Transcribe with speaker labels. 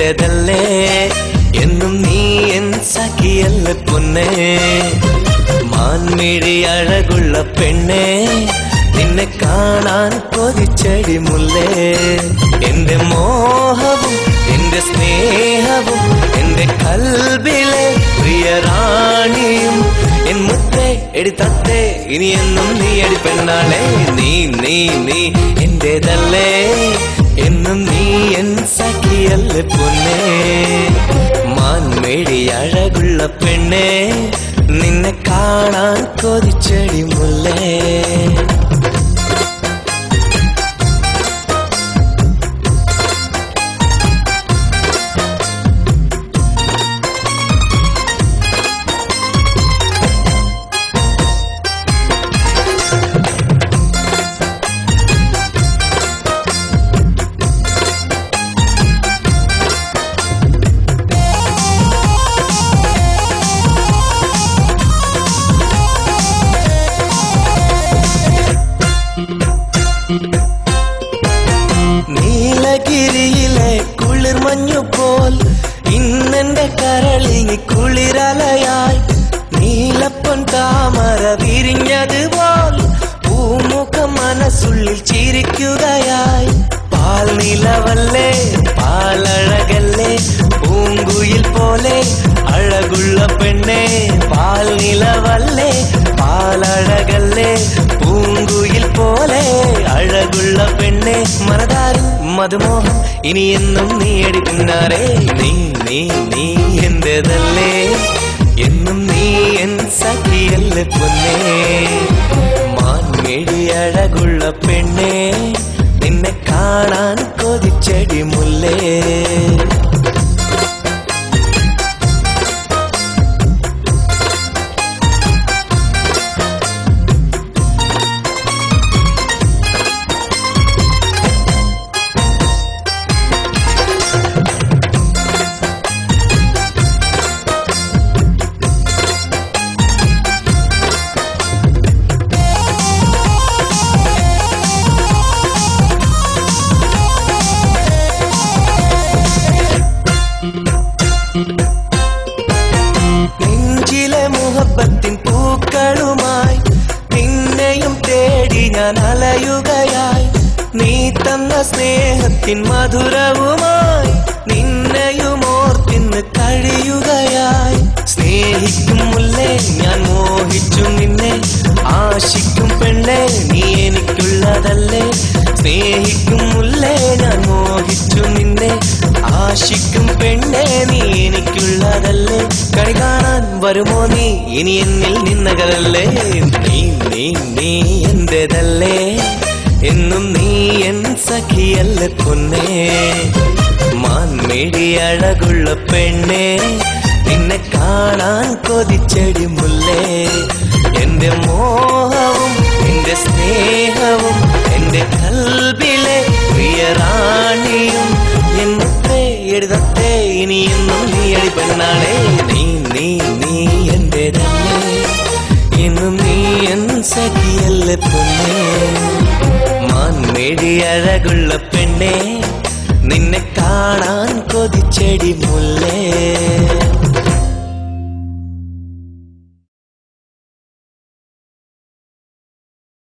Speaker 1: എന്റേതല്ലേ എന്നും നീ എൻ സഖിയല്ല പൊന്നേ മാൻമിഴി അഴകുള്ള പെണ്ണേ നിന്നെ കാണാൻ കൊതിച്ചെടി മുല്ലേ എന്റെ മോഹവും എന്റെ സ്നേഹവും എന്റെ കൽബിലെ പ്രിയറാണിയും എൻ മുത്തേ എടി തത്തേ ഇനി എന്നും നീ എടി പെണ്ണാളെ നീ നീ നീ എന്റേതല്ലേ എന്നും നീ എൻ സഖിയല്ല പൊന്നേ മാൻമിഴി അഴകുള്ള പെണ്ണേ നിന്നെ കാണാൻ കൊതിച്ചെടി മുല്ലേ നീലഗിരിയിലെ കുളിർമഞ്ഞു പോൽ ഇന്നെന്റെ കരളിങ്ങി കുളിരലയായി നീലപ്പൊൻ താമര വിരിഞ്ഞതുപോൽ പൂമുഖം മനസ്സുള്ളിൽ ചിരിക്കുകയായി പാൽ നിലവല്ലേ പാലഴകല്ലേ പൂങ്കുയിൽ പോലെ അഴകുള്ള പെണ്ണേ പാൽ നിലവല്ലേ പാലഴകല്ലേ പൂങ്കുയിൽ പോലെ അഴകുള്ള പെണ്ണെ മനതാരിൻ മധുമോഹം ഇനി എന്നും നീ അടി പിന്നാരെ നീ നീ നീ എന്റേതല്ലേ എന്നും നീ എൻ സഖിയല്ല പൊന്നേ മാൻമിഴി അഴകുള്ള പെണ്ണേ നിന്നെ കാണാൻ കൊതിച്ചെടി മുല്ലേ നെഞ്ചിലെ മുഹബത്തിൻ പൂക്കളുമായി നിന്നെയും തേടി ഞാൻ അലയുകയായി നീ തന്ന സ്നേഹത്തിൻ മധുരവുമായി നിന്നെയും ഓർത്തിന്ന് കഴിയുകയായി സ്നേഹിക്കും മുല്ലേ ഞാൻ മോഹിച്ചു നിന്നെ ആശിക്കും പെണ്ണേ നീ എനിക്കുള്ളതല്ലേ സ്നേഹിക്കും മുല്ലേ ഞാൻ മോഹിച്ചു നിന്നെ ആശിക്കും പെണ്ണേ നീ എനിക്കുള്ളതല്ലേ കണി കാണാൻ വരുമോ നീ ഇനി എന്നിൽ നിന്നകലല്ലേ നീ നീ നീ എന്റേതല്ലേ എന്നും നീ എൻ സഖിയല്ല പൊന്നേ മാൻമിഴി അഴകുള്ള പെണ്ണേ നിന്നെ കാണാൻ കൊതിച്ചെടി മുല്ലേ എന്റെ മോഹവും എന്റെ സ്നേഹവും എന്റെ കൽബിലെ പ്രിയറാണിയും എന്നത്തെ എഴുതത്തെ ഇനി എന്നും നീ അടി പെണ്ണാളെ നീ നീ നീ എന്റേതല്ലേ എന്നും നീ എൻ സഖിയല്ല പൊന്നേ മാൻമിഴി അഴകുള്ള പെണ്ണേ നിന്നെ കാണാൻ കൊതിച്ചെടി മുല്ലേ